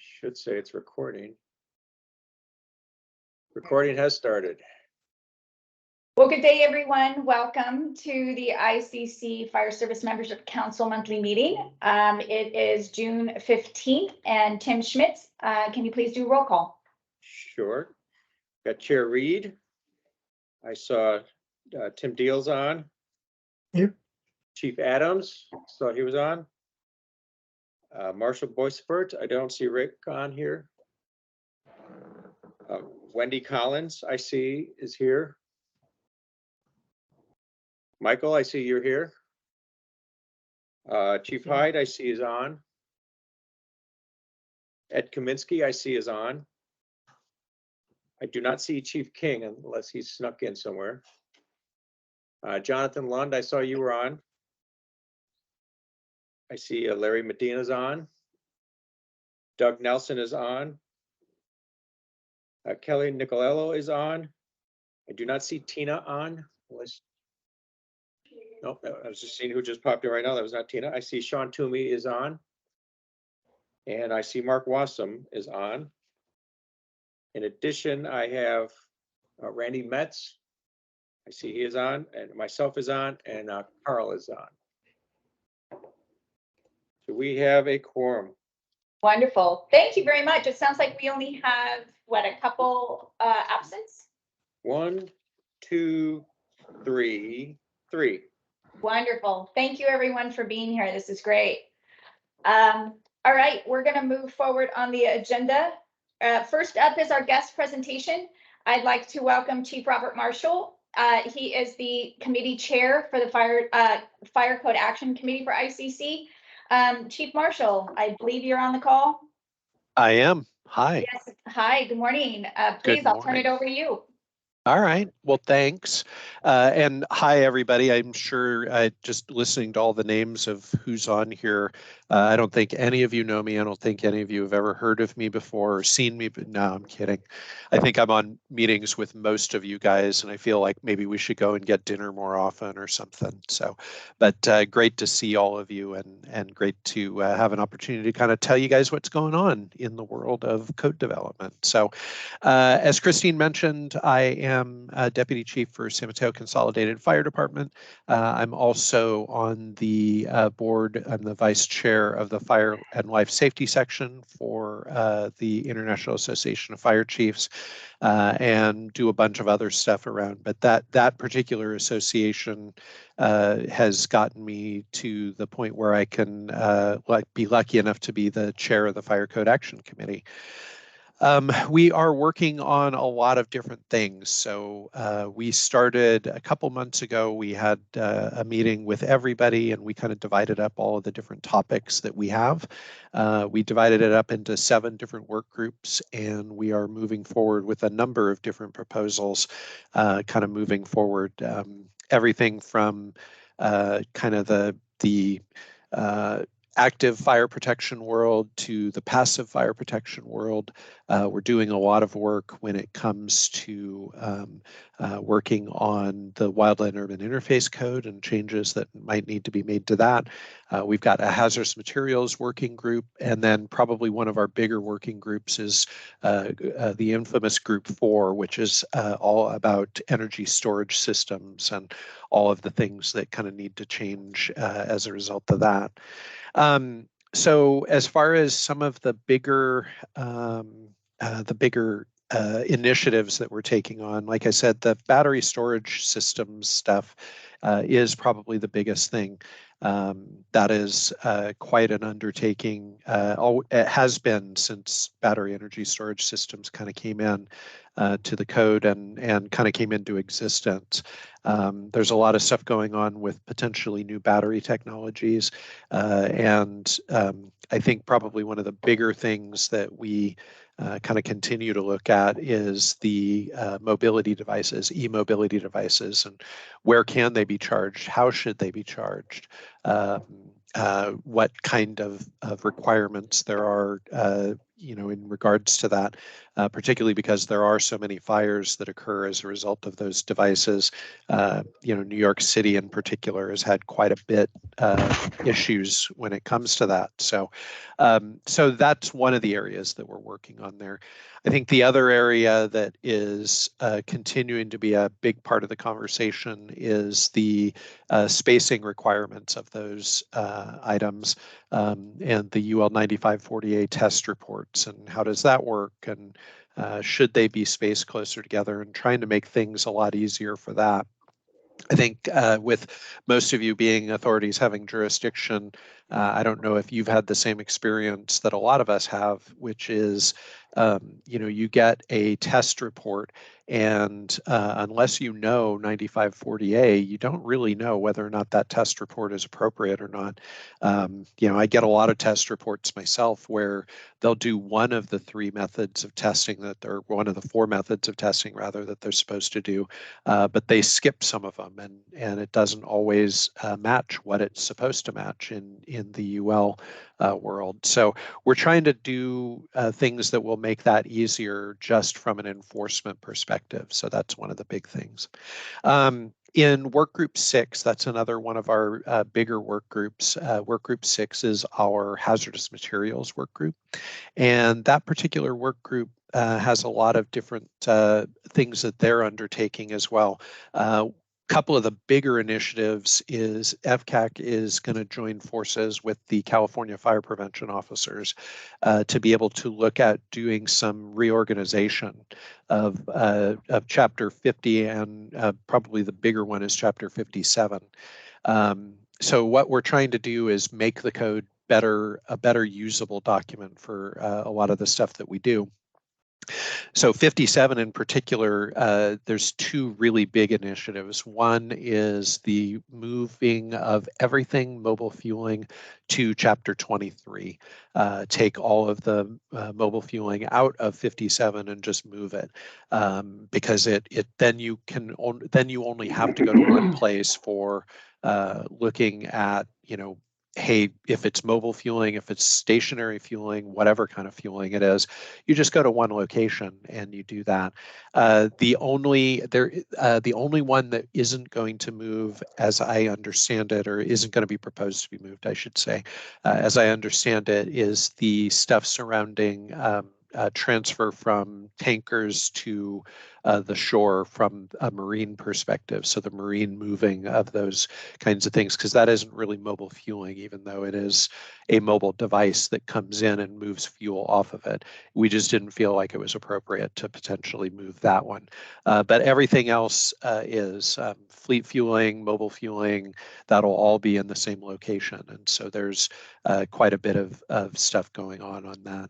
should say it's recording. Recording has started. Well, good day, everyone. Welcome to the ICC Fire Service Membership Council monthly meeting. It is June 15th, and Tim Schmitz, can you please do roll call? Sure. Got Chair Reed. I saw Tim Diehl's on. Yep. Chief Adams, saw he was on. Marshal Boysport, I don't see Rick on here. Wendy Collins, I see, is here. Michael, I see you're here. Chief Hyde, I see is on. Ed Kaminsky, I see is on. I do not see Chief King unless he's snuck in somewhere. Jonathan Lund, I saw you were on. I see Larry Medina's on. Doug Nelson is on. Kelly Nicolello is on. I do not see Tina on. Nope, I was just seeing who just popped in right now. That was not Tina. I see Sean Toomey is on. And I see Mark Wassom is on. In addition, I have Randy Metz. I see he is on, and myself is on, and Carl is on. So we have a quorum. Wonderful. Thank you very much. It sounds like we only have, what, a couple absents? 1, 2, 3. Wonderful. Thank you, everyone, for being here. This is great. All right, we're going to move forward on the agenda. First up is our guest presentation. I'd like to welcome Chief Robert Marshall. He is the committee chair for the Fire Code Action Committee for ICC. Chief Marshall, I believe you're on the call. I am. Hi. Yes. Hi. Good morning. Please, Good I'll turn morning. it over to you. All right. Well, thanks. And hi, everybody. I'm sure just listening to all the names of who's on here, I don't think any of you know me. I don't think any of you have ever heard of me before or seen me, but no, I'm kidding. I think I'm on meetings with most of you guys, and I feel like maybe we should go and get dinner more often or something. So, but great to see all of you, and great to have an opportunity to kind of tell you guys what's going on in the world of code development. So, as Christine mentioned, I am Deputy Chief for San Mateo Consolidated Fire Department. I'm also on the board. I'm the Vice Chair of the Fire and Life Safety Section for the International Association of Fire Chiefs, and do a bunch of other stuff around. But that particular association has gotten me to the point where I can be lucky enough to be the chair of the Fire Code Action Committee. We are working on a lot of different things. So we started a couple months ago. We had a meeting with everybody, and we kind of divided up all of the different topics that we have. We divided it up into 7 different work groups, and we are moving forward with a number of different proposals, kind of moving forward. Everything from kind of the active fire protection world to the passive fire protection world. We're doing a lot of work when it comes to working on the Wildland Urban Interface Code and changes that might need to be made to that. We've got a hazardous materials working group, and then probably one of our bigger working groups is the infamous Group 4, which is all about energy storage systems and all of the things that kind of need to change as a result of that. So as far as some of the bigger initiatives that we're taking on, like I said, the battery storage systems stuff is probably the biggest thing. That is quite an undertaking. It has been since battery energy storage systems kind of came in to the code and kind of came into existence. There's a lot of stuff going on with potentially new battery technologies. And I think probably one of the bigger things that we kind of continue to look at is the mobility devices, e-mobility devices, and where can they be charged? How should they be charged? What kind of requirements there are, in regards to that, particularly because there are so many fires that occur as a result of those devices. New York City in particular has had quite a bit of issues when it comes to that. So that's one of the areas that we're working on there. I think the other area that is continuing to be a big part of the conversation is the spacing requirements of those items and the UL 9540A test reports, and how does that work, and should they be spaced closer together, and trying to make things a lot easier for that. I think with most of you being authorities having jurisdiction, I don't know if you've had the same experience that a lot of us have, which is, you get a test report, and unless you know 9540A, you don't really know whether or not that test report is appropriate or not. I get a lot of test reports myself where they'll do one of the three methods of testing or one of the four methods of testing rather that they're supposed to do, but they skip some of them, and it doesn't always match what it's supposed to match in the UL world. So we're trying to do things that will make that easier just from an enforcement perspective. So that's one of the big things. In work group 6, that's another one of our bigger work groups. Work group 6 is our hazardous materials work group. And that particular work group has a lot of different things that they're undertaking as well. Couple of the bigger initiatives is FCAC is going to join forces with the California Fire Prevention Officers to be able to look at doing some reorganization of Chapter 50, and probably the bigger one is Chapter 57. So what we're trying to do is make the code a better usable document for a lot of the stuff that we do. So 57 in particular, there's two really big initiatives. One is the moving of everything mobile fueling to Chapter 23. Take all of the mobile fueling out of 57 and just move it, because then you only have to go to one place for looking at, hey, if it's mobile fueling, if it's stationary fueling, whatever kind of fueling it is, you just go to one location and you do that. The only one that isn't going to move, as I understand it, or isn't going to be proposed to be moved, I should say, as I understand it, is the stuff surrounding transfer from tankers to the shore from a marine perspective. So the marine moving of those kinds of things, because that isn't really mobile fueling, even though it is a mobile device that comes in and moves fuel off of it. We just didn't feel like it was appropriate to potentially move that one. But everything else is fleet fueling, mobile fueling, that'll all be in the same location. And so there's quite a bit of stuff going on that.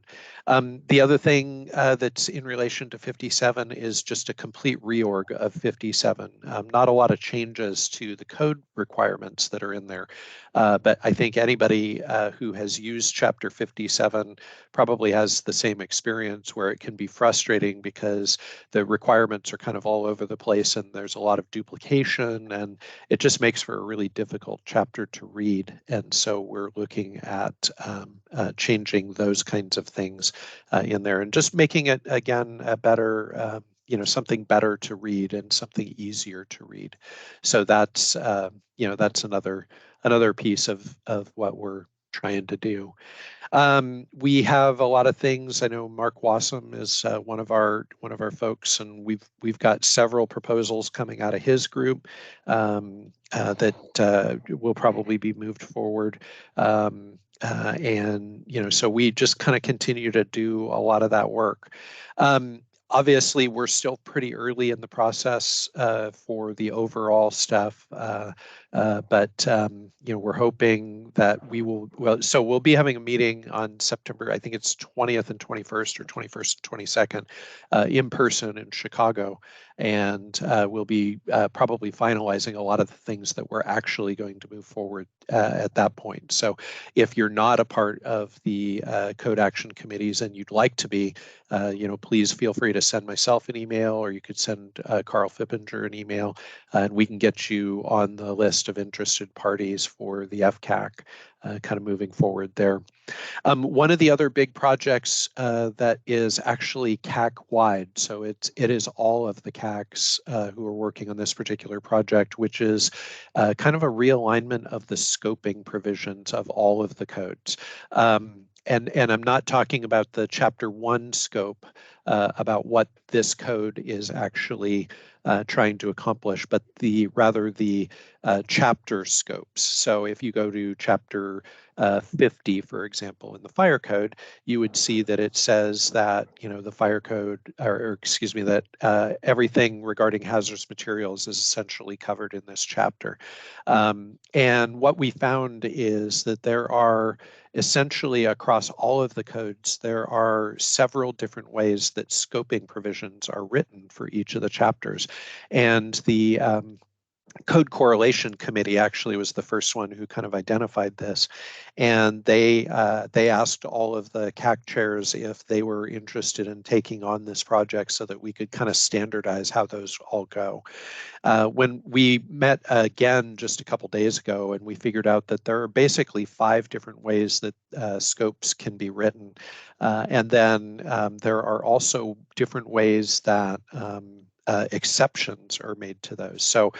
The other thing that's in relation to 57 is just a complete reorg of 57. Not a lot of changes to the code requirements that are in there, but I think anybody who has used Chapter 57 probably has the same experience, where it can be frustrating because the requirements are kind of all over the place and there's a lot of duplication, and it just makes for a really difficult chapter to read. And so we're looking at changing those kinds of things in there, and just making it, again, a better, something better to read and something easier to read. So that's, that's another piece of what we're trying to do. We have a lot of things. I know Mark Wassom is one of our folks, and we've got several proposals coming out of his group that will probably be moved forward. And so we just kind of continue to do a lot of that work. Obviously, we're still pretty early in the process for the overall stuff, but we're hoping that we will. Well, so we'll be having a meeting on September, I think it's 20th and 21st, or 21st and 22nd, in person in Chicago, and we'll be probably finalizing a lot of the things that we're actually going to move forward at that point. So if you're not a part of the code action committees and you'd like to be, please feel free to send myself an email, or you could send Carl Fippinger an email, and we can get you on the list of interested parties for the FCAC, kind of moving forward there. One of the other big projects that is actually CAC-wide, so it is all of the CACs who are working on this particular project, which is kind of a realignment of the scoping provisions of all of the codes. And I'm not talking about the Chapter 1 scope about what this code is actually trying to accomplish, but rather the chapter scopes. So if you go to Chapter 50, for example, in the fire code, you would see that it says that, the fire code, or excuse me, that everything regarding hazardous materials is essentially covered in this chapter. And what we found is that there are essentially across all of the codes, there are several different ways that scoping provisions are written for each of the chapters. And the Code Correlation Committee actually was the first one who kind of identified this, and they asked all of the CAC chairs if they were interested in taking on this project so that we could kind of standardize how those all go. When we met again just a couple days ago, and we figured out that there are basically 5 different ways that scopes can be written, and then there are also different ways that exceptions are made to those. So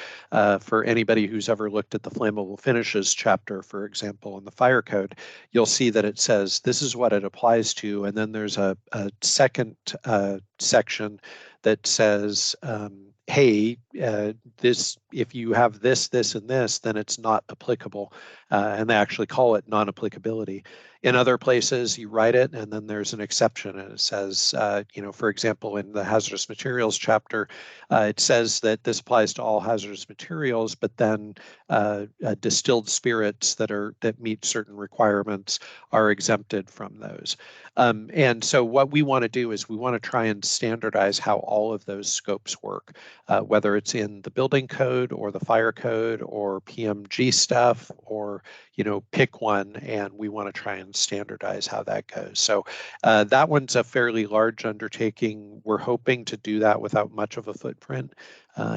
for anybody who's ever looked at the flammable finishes chapter, for example, in the fire code, you'll see that it says this is what it applies to, and then there's a second section that says, hey, if you have this, this, and this, then it's not applicable. And they actually call it non-applicability. In other places, you write it, and then there's an exception, and it says, for example, in the hazardous materials chapter, it says that this applies to all hazardous materials, but then distilled spirits that meet certain requirements are exempted from those. And so what we want to do is we want to try and standardize how all of those scopes work, whether it's in the building code or the fire code or PMG stuff, or pick one, and we want to try and standardize how that goes. So that one's a fairly large undertaking. We're hoping to do that without much of a footprint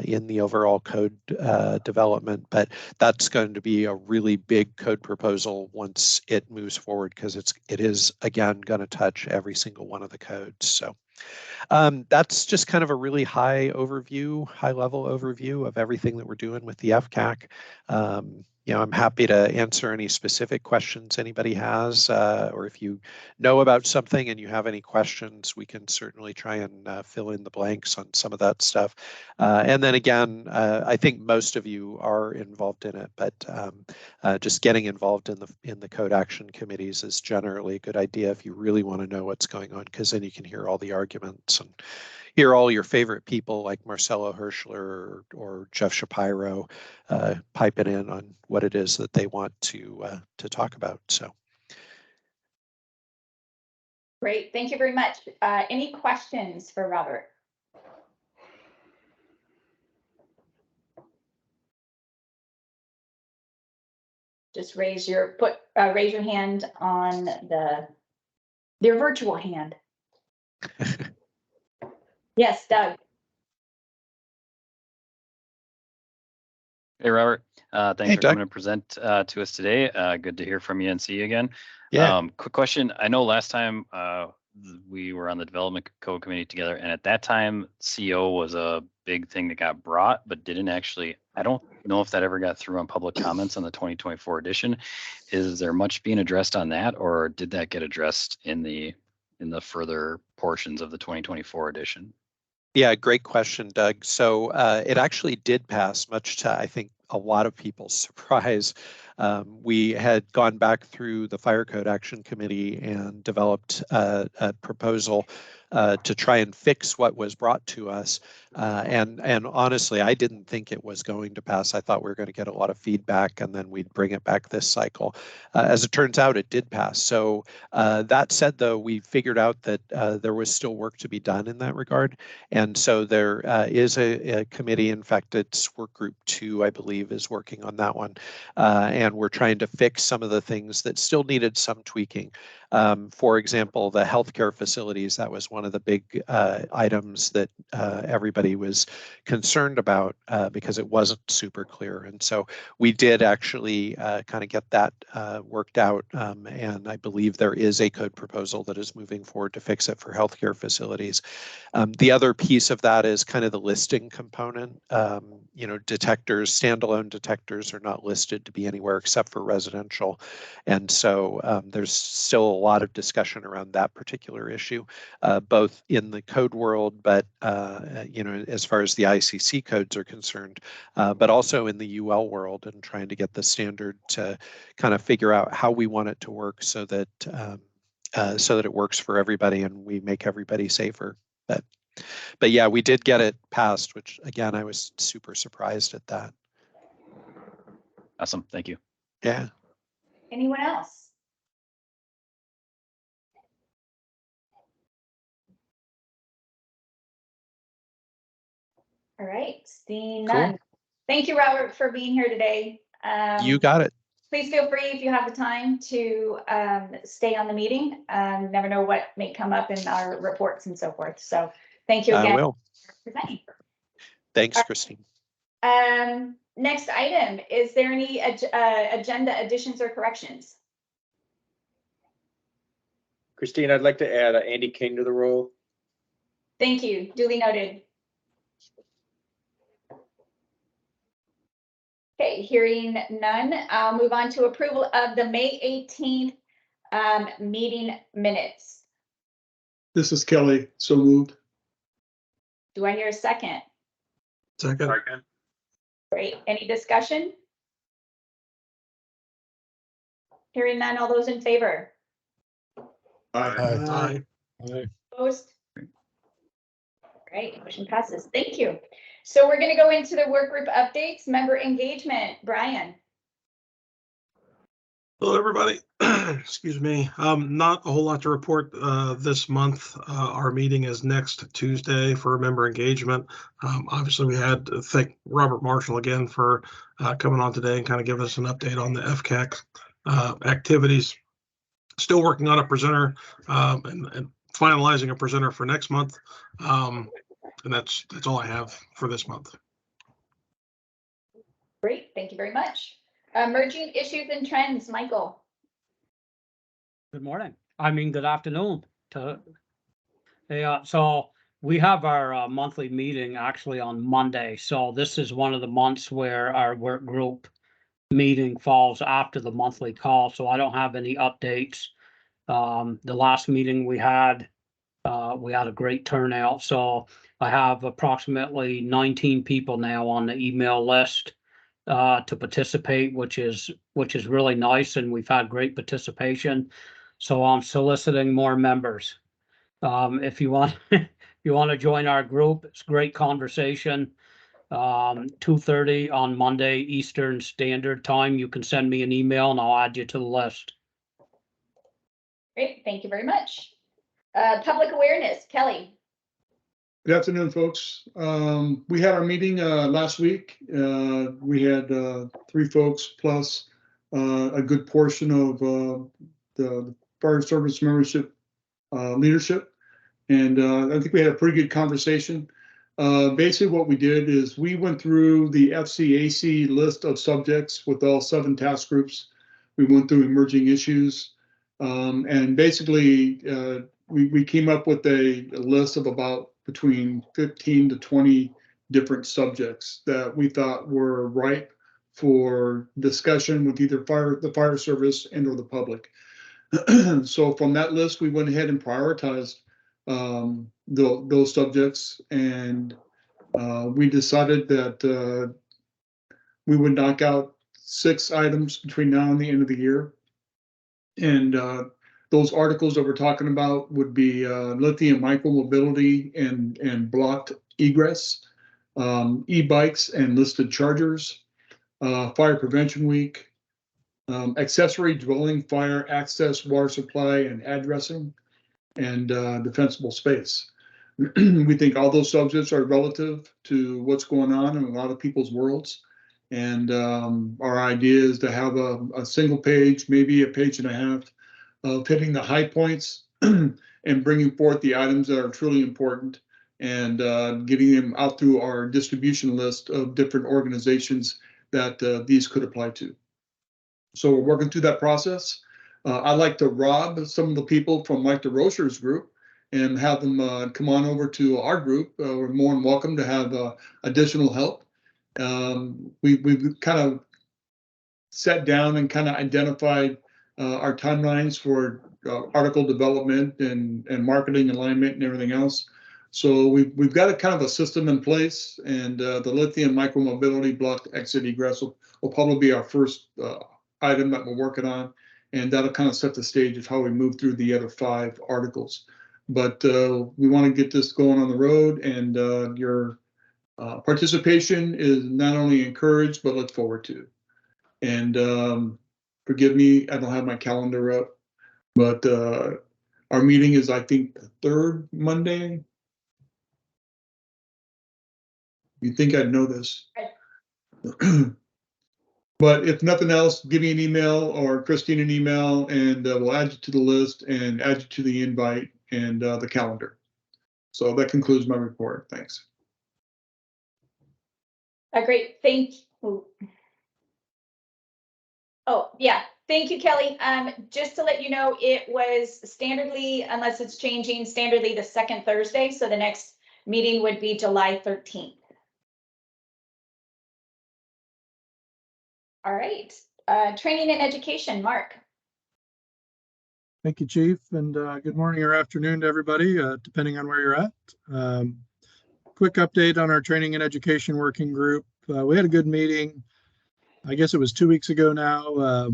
in the overall code development, but that's going to be a really big code proposal once it moves forward, because it is again going to touch every single one of the codes. So that's just kind of a really high level overview of everything that we're doing with the FCAC. I'm happy to answer any specific questions anybody has, or if you know about something and you have any questions, we can certainly try and fill in the blanks on some of that stuff. And then again, I think most of you are involved in it, but just getting involved in the code action committees is generally a good idea if you really want to know what's going on, because then you can hear all the arguments and hear all your favorite people like Marcelo Hirschler or Jeff Shapiro piping in on what it is that they want to talk about. So. Great, thank you very much. Any questions for Robert? Just raise your hand on your virtual hand. Yes, Doug. Hey, Robert. Thanks for Doug. coming to present to us today. Good to hear from you and see you again. Yeah. Quick question. I know last time we were on the development code committee together, and at that time, CO was a big thing that got brought, but didn't actually, I don't know if that ever got through on public comments on the 2024 edition. Is there much being addressed on that, or did that get addressed in the further portions of the 2024 edition? Yeah, great question, Doug. So it actually did pass, much to, I think, a lot of people's surprise. We had gone back through the Fire Code Action Committee and developed a proposal to try and fix what was brought to us. And honestly, I didn't think it was going to pass. I thought we were going to get a lot of feedback and then we'd bring it back this cycle. As it turns out, it did pass. So that said, though, we figured out that there was still work to be done in that regard. And so there is a committee, in fact, it's work group 2, I believe, believe, is working on that one. And we're trying to fix some of the things that still needed some tweaking. For example, the healthcare facilities, that was one of the big items that everybody was concerned about because it wasn't super clear. And so we did actually kind of get that worked out. And I believe there is a code proposal that is moving forward to fix it for healthcare facilities. The other piece of that is kind of the listing component. You know, detectors, standalone detectors are not listed to be anywhere except for residential. And so there's still a lot of discussion around that particular issue, both in the code world, but you know, as far as the ICC codes are concerned, but also in the UL world, and trying to get the standard to kind of figure out how we want it to work so that it works for everybody and we make everybody safer. But yeah, we did get it passed, which again, I was super surprised at that. Awesome. Thank you. Yeah. Anyone else? All right, seeing Cool. none. Thank you, Robert, for being here today. You got it. Please feel free, if you have the time, to stay on the meeting. Never know what may come up in our reports and so forth. So thank you I again will. for presenting. Thanks, Christine. Next item, is there any agenda additions or corrections? Christine, I'd like to add Andy King to the roll. Thank you, duly noted. Okay, hearing none, I'll move on to approval of the May 18th meeting minutes. This is Kelly, so moved. Do I hear a second? Second. Great, any discussion? Hearing none, all those in favor? Aye. Opposed? Great, motion passes. Thank you. So we're going to go into the work group updates, member engagement. Brian. Hello, everybody. Excuse me. Not a whole lot to report this month. Our meeting is next Tuesday for member engagement. Obviously, we had to thank Robert Marshall again for coming on today and kind of giving us an update on the FCAC activities. Still working on a presenter and finalizing a presenter for next month. And that's all I have for this month. Great, thank you very much. Emerging issues and trends, Michael. Good morning. I mean, good afternoon. So we have our monthly meeting actually on Monday. So this is one of the months where our work group meeting falls after the monthly call. So I don't have any updates. The last meeting we had a great turnout. So I have approximately 19 people now on the email list to participate, which is really nice, and we've had great participation. So I'm soliciting more members. If you want to join our group, it's great conversation. 2:30 on Monday Eastern Standard Time. You can send me an email and I'll add you to the list. Great, thank you very much. Public awareness, Kelly. Good afternoon, folks. We had our meeting last week. We had 3 folks plus a good portion of the fire service membership leadership. And I think we had a pretty good conversation. Basically what we did is we went through the FCAC list of subjects with all 7 task groups. We went through emerging issues. And basically we came up with a list of about between 15 to 20 different subjects that we thought were ripe for discussion with either the fire service and or the public. So from that list, we went ahead and prioritized those subjects, and we decided that we would knock out 6 items between now and the end of the year. And those articles that we're talking about would be lithium micromobility and blocked egress, e-bikes and listed chargers, fire prevention week, accessory dwelling fire access, water supply and addressing, and defensible space. We think all those subjects are relative to what's going on in a lot of people's worlds. And our idea is to have a single page, maybe a page and a half, of hitting the high points and bringing forth the items that are truly important, and getting them out through our distribution list of different organizations that these could apply to. So we're working through that process. I'd like to rob some of the people from like the Desrochers group and have them come on over to our group. We're more than welcome to have additional help. We've kind of sat down and kind of identified our timelines for article development and marketing alignment and everything else. So we've got a kind of a system in place, and the lithium micromobility block exit egress will probably be our first item that we're working on, and that'll kind of set the stage of how we move through the other 5 articles. But we want to get this going on the road, and your participation is not only encouraged but looked forward to. And forgive me, I don't have my calendar up, but our meeting is, I think, the 3rd Monday. You'd think I'd know this. But if nothing else, give me an email or Christine an email, and we'll add you to the list and add you to the invite and the calendar. So that concludes my report. Thanks. Great, thank you. Oh, yeah, thank you, Kelly. Just to let you know, it was standardly, unless it's changing, standardly the 2nd Thursday. So the next meeting would be July 13th. All right, training and education, Mark. Thank you, Chief, and good morning or afternoon to everybody, depending on where you're at. Quick update on our training and education working group. We had a good meeting. I guess it was 2 weeks ago now.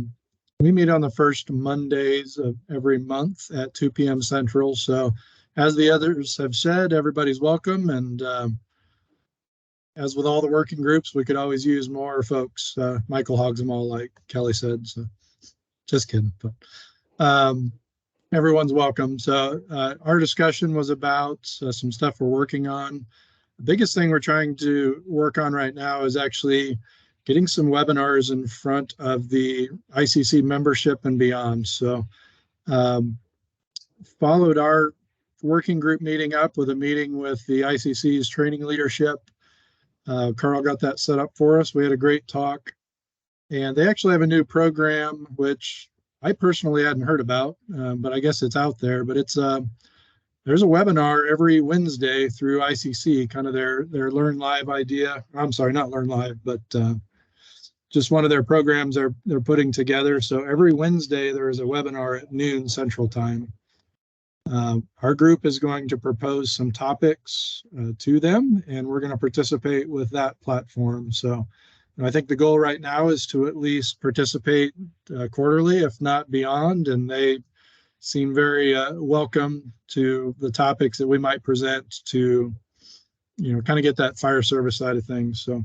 We meet on the first Mondays of every month at 2 p.m. Central. So as the others have said, everybody's welcome. And as with all the working groups, we could always use more folks. Michael hogs them all, like Kelly said. So just kidding. But everyone's welcome. So our discussion was about some stuff we're working on. The biggest thing we're trying to work on right now is actually getting some webinars in front of the ICC membership and beyond. So followed our working group meeting up with a meeting with the ICC's training leadership. Carl got that set up for us. We had a great talk, and they actually have a new program, which I personally hadn't heard about, but I guess it's out there. But it's there's a webinar every Wednesday through ICC, kind of their Learn Live idea. I'm sorry, not Learn Live, but just one of their programs they're putting together. So every Wednesday there is a webinar at noon Central Time. Our group is going to propose some topics to them, and we're going to participate with that platform. So I think the goal right now is to at least participate quarterly, if not beyond, and they seem very welcome to the topics that we might present to, kind of get that fire service side of things. So a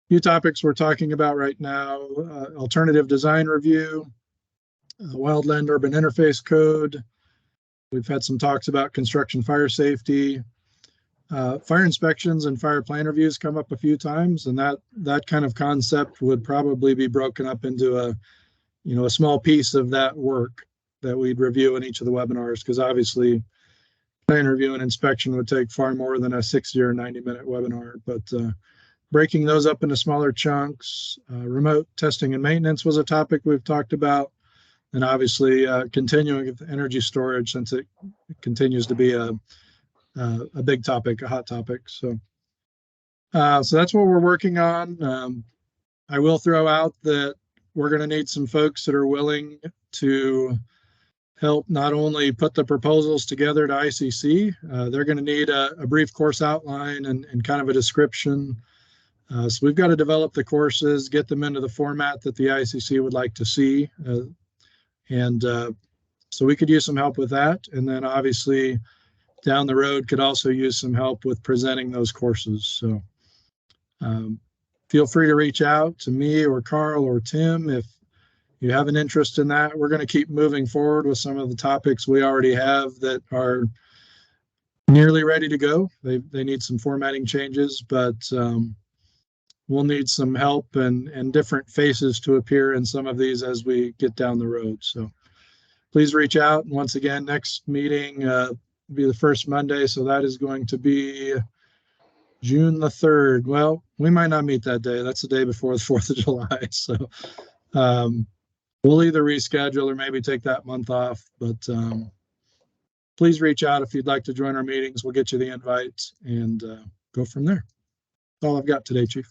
few topics we're talking about right now: alternative design review, wildland urban interface code. We've had some talks about construction fire safety, fire inspections and fire plan reviews come up a few times, and that kind of concept would probably be broken up into a small piece of that work that we'd review in each of the webinars, because obviously plan review and inspection would take far more than a 60 or 90-minute webinar. But breaking those up into smaller chunks, remote testing and maintenance was a topic we've talked about. And obviously continuing with energy storage, since it continues to be a big topic, a hot topic. So that's what we're working on. I will throw out that we're going to need some folks that are willing to help not only put the proposals together to ICC, they're going to need a brief course outline and kind of a description. So we've got to develop the courses, get them into the format that the ICC would like to see. And so we could use some help with that. And then obviously down the road could also use some help with presenting those courses. So feel free to reach out to me or Carl or Tim if you have an interest in that. We're going to keep moving forward with some of the topics we already have that are nearly ready to go. They need some formatting changes, but we'll need some help and different faces to appear in some of these as we get down the road. So please reach out. And once again, next meeting will be the first Monday. So that is going to be June the 3rd. Well, we might not meet that day. That's the day before the 4th of July. So we'll either reschedule or maybe take that month off. But please reach out if you'd like to join our meetings. We'll get you the invites and go from there. That's all I've got today, Chief.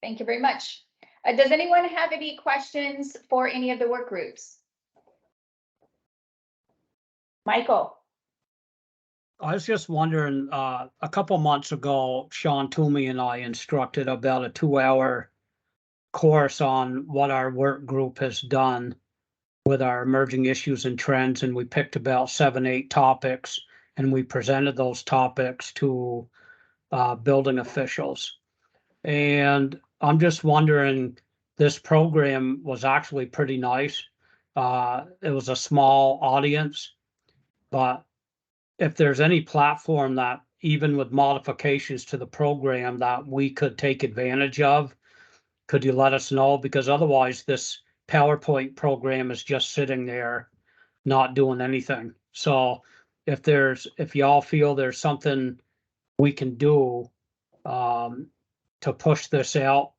Thank you very much. Does anyone have any questions for any of the work groups? Michael. I was just wondering, a couple months ago, Sean Toomey and I instructed about a 2-hour course on what our work group has done with our emerging issues and trends, and we picked about 7-8 topics, and we presented those topics to building officials. And I'm just wondering, this program was actually pretty nice. It was a small audience, but if there's any platform that, even with modifications to the program, that we could take advantage of, could you let us know? Because otherwise this PowerPoint program is just sitting there not doing anything. So if y'all feel there's something we can do to push this out,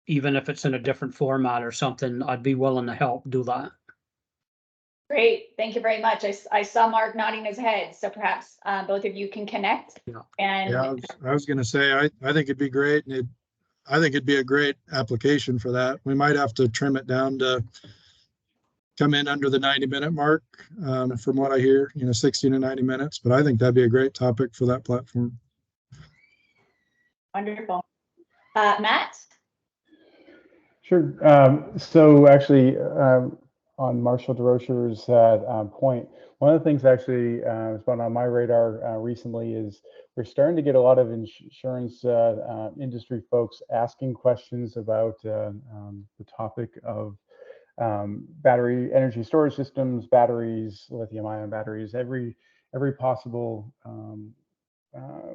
even if it's in a different format or something, I'd be willing to help do that. Great, thank you very much. I saw Mark nodding his head, so perhaps both of you can connect. Yeah. And Yeah, I was going to say, I think it'd be great. And I think it'd be a great application for that. We might have to trim it down to come in under the 90-minute mark, from what I hear, 60 to 90 minutes. But I think that'd be a great topic for that platform. wonderful. Matt? Sure. So actually, on Marshal Desrochers' point, one of the things actually has been on my radar recently is we're starting to get a lot of insurance industry folks asking questions about the topic of battery energy storage systems, batteries, lithium-ion batteries, every possible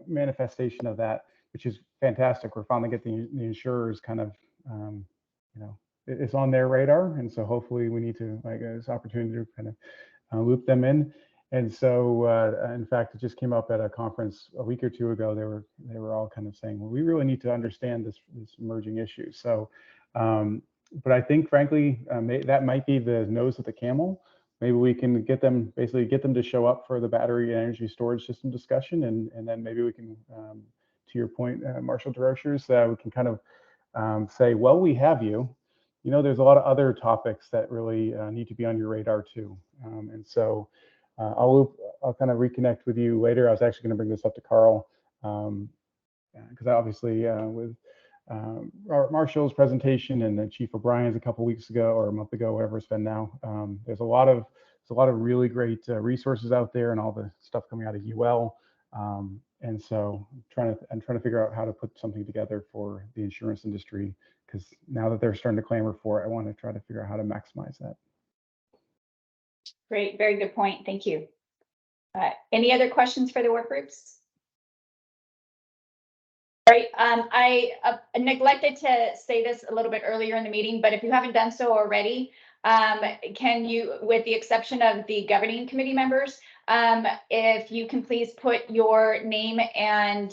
manifestation of that, which is fantastic. We're finally getting the insurers kind of, it's on their radar, and so hopefully we need to this opportunity to kind of loop them in. And so, in fact, it just came up at a conference a week or two ago. They were all kind of saying, well, we really need to understand this emerging issue. So, but I think, frankly, that might be the nose of the camel. Maybe we can get them to show up for the battery energy storage system discussion, and then maybe we can, to your point, Marshal Desrochers, we can kind of say, well, we have you. There's a lot of other topics that really need to be on your radar too. And so I'll kind of reconnect with you later. I was actually going to bring this up to Carl, because obviously with Marshal's presentation and then Chief O'Brien's a couple weeks ago or a month ago, whatever it's been now, there's a lot of really great resources out there and all the stuff coming out of UL. And so I'm trying to figure out how to put something together for the insurance industry, because now that they're starting to clamor for it, I want to try to figure out how to maximize that. Great, very good point. Thank you. Any other questions for the work groups? All right, I neglected to say this a little bit earlier in the meeting, but if you haven't done so already, can you, with the exception of the governing committee members, if you can please put your name and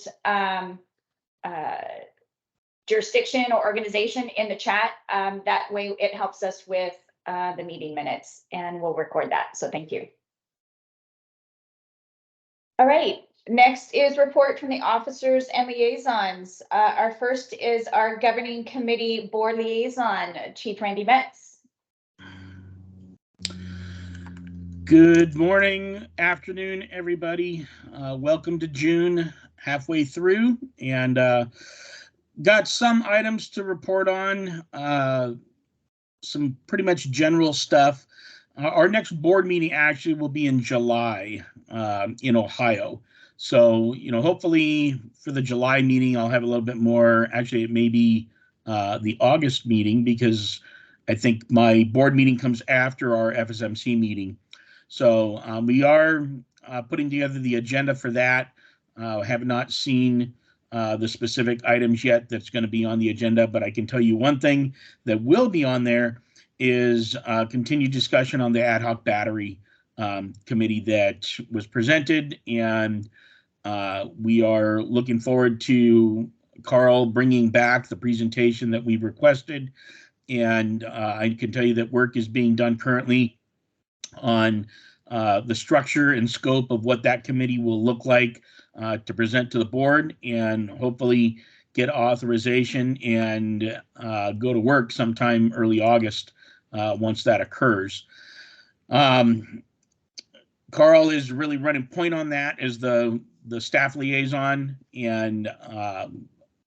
jurisdiction or organization in the chat. That way it helps us with the meeting minutes, and we'll record that. So thank you. All right, next is report from the officers and liaisons. Our first is our governing committee board liaison, Chief Randy Metz. Good morning, afternoon, everybody. Welcome to June, halfway through, and got some items to report on, some pretty much general stuff. Our next board meeting actually will be in July in Ohio. So, hopefully for the July meeting, I'll have a little bit more. Actually, it may be the August meeting, because I think my board meeting comes after our FSMC meeting. So we are putting together the agenda for that. Have not seen the specific items yet that's going to be on the agenda, but I can tell you one thing that will be on there is continued discussion on the ad hoc battery committee that was presented, and we are looking forward to Carl bringing back the presentation that we've requested. And I can tell you that work is being done currently on the structure and scope of what that committee will look like to present to the board, and hopefully get authorization and go to work sometime early August once that occurs. Carl is really running point on that as the staff liaison, and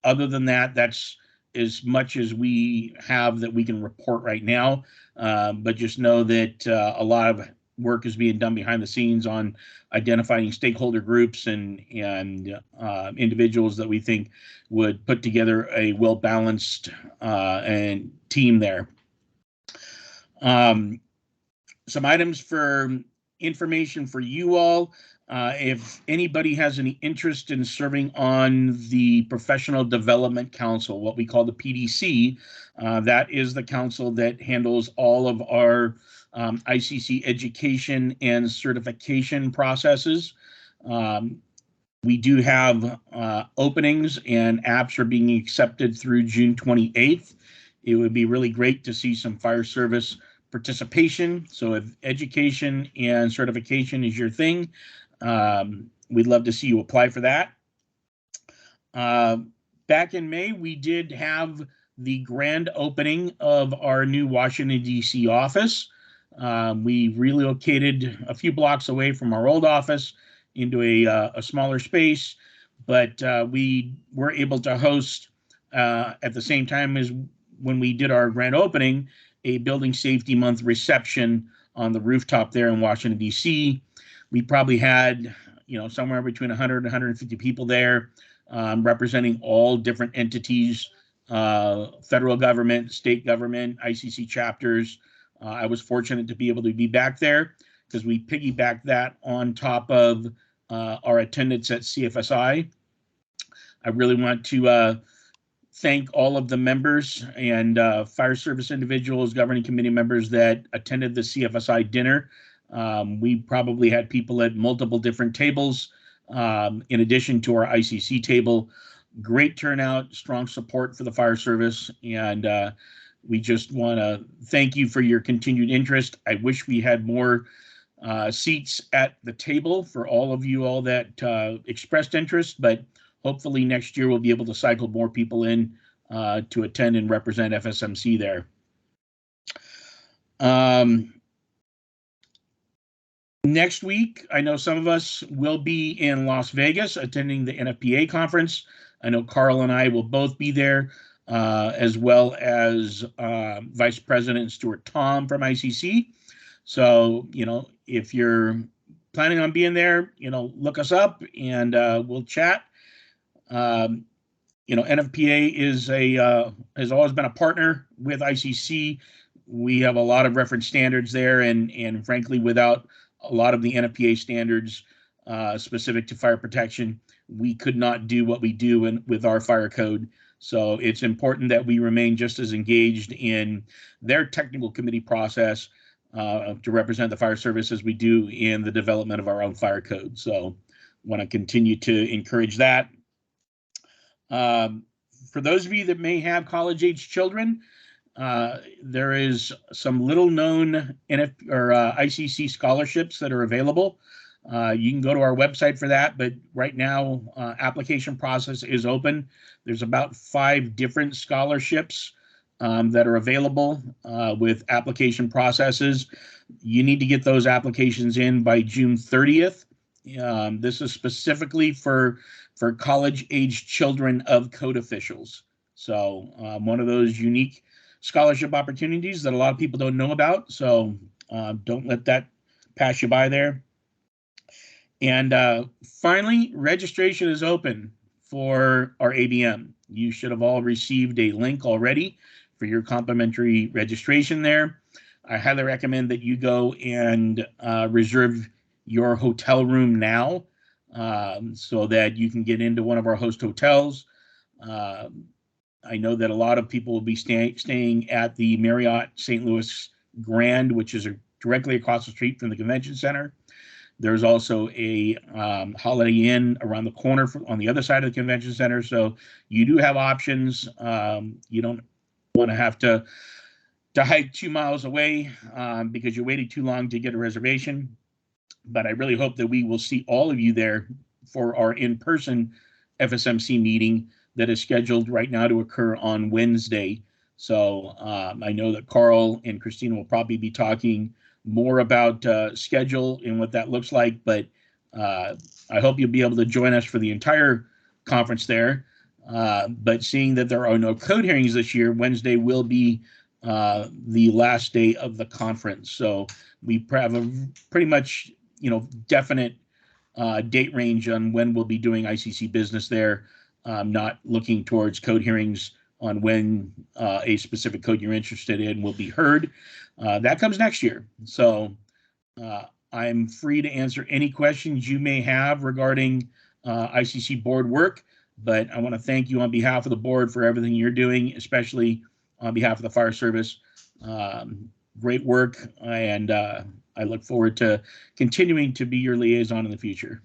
other than that, that's as much as we have that we can report right now. But just know that a lot of work is being done behind the scenes on identifying stakeholder groups and individuals that we think would put together a well-balanced and team there. Some items for information for you all. If anybody has any interest in serving on the Professional Development Council, what we call the PDC, that is the council that handles all of our ICC education and certification processes. We do have openings, and apps are being accepted through June 28th. It would be really great to see some fire service participation. So if education and certification is your thing, we'd love to see you apply for that. Back in May, we did have the grand opening of our new Washington, D.C. office. We relocated a few blocks away from our old office into a smaller space, but we were able to host, at the same time as when we did our grand opening, a Building Safety Month reception on the rooftop there in Washington, D.C. We probably had, somewhere between 100 and 150 people there, representing all different entities, federal government, state government, ICC chapters. I was fortunate to be able to be back there because we piggybacked that on top of our attendance at CFSI. I really want to thank all of the members and fire service individuals, governing committee members that attended the CFSI dinner. We probably had people at multiple different tables in addition to our ICC table. Great turnout, strong support for the fire service, and we just want to thank you for your continued interest. I wish we had more seats at the table for all of you all that expressed interest, but hopefully next year we'll be able to cycle more people in to attend and represent FSMC there. Next week, I know some of us will be in Las Vegas attending the NFPA conference. I know Carl and I will both be there, as well as Vice President Stuart Tom from ICC. So, if you're planning on being there, look us up and we'll chat. NFPA is has always been a partner with ICC. We have a lot of reference standards there, and frankly, without a lot of the NFPA standards specific to fire protection, we could not do what we do with our fire code. So it's important that we remain just as engaged in their technical committee process to represent the fire service as we do in the development of our own fire code. So want to continue to encourage that. For those of you that may have college-age children, there is some little-known ICC scholarships that are available. You can go to our website for that, but right now, application process is open. There's about 5 different scholarships that are available with application processes. You need to get those applications in by June 30th. This is specifically for college-age children of code officials. So one of those unique scholarship opportunities that a lot of people don't know about. So don't let that pass you by there. And finally, registration is open for our ABM. You should have all received a link already for your complimentary registration there. I highly recommend that you go and reserve your hotel room now. so that you can get into one of our host hotels. I know that a lot of people will be staying at the Marriott St. Louis Grand, which is directly across the street from the convention center. There's also a Holiday Inn around the corner on the other side of the convention center. So you do have options. You don't want to have to hike 2 miles away because you waited too long to get a reservation. But I really hope that we will see all of you there for our in-person FSMC meeting that is scheduled right now to occur on Wednesday. So I know that Carl and Christina will probably be talking more about schedule and what that looks like, but I hope you'll be able to join us for the entire conference there. But seeing that there are no code hearings this year, Wednesday will be the last day of the conference. So we have a pretty much, definite date range on when we'll be doing ICC business there. Not looking towards code hearings on when a specific code you're interested in will be heard. That comes next year. So I'm free to answer any questions you may have regarding ICC board work, but I want to thank you on behalf of the board for everything you're doing, especially on behalf of the fire service. Great work, and I look forward to continuing to be your liaison in the future.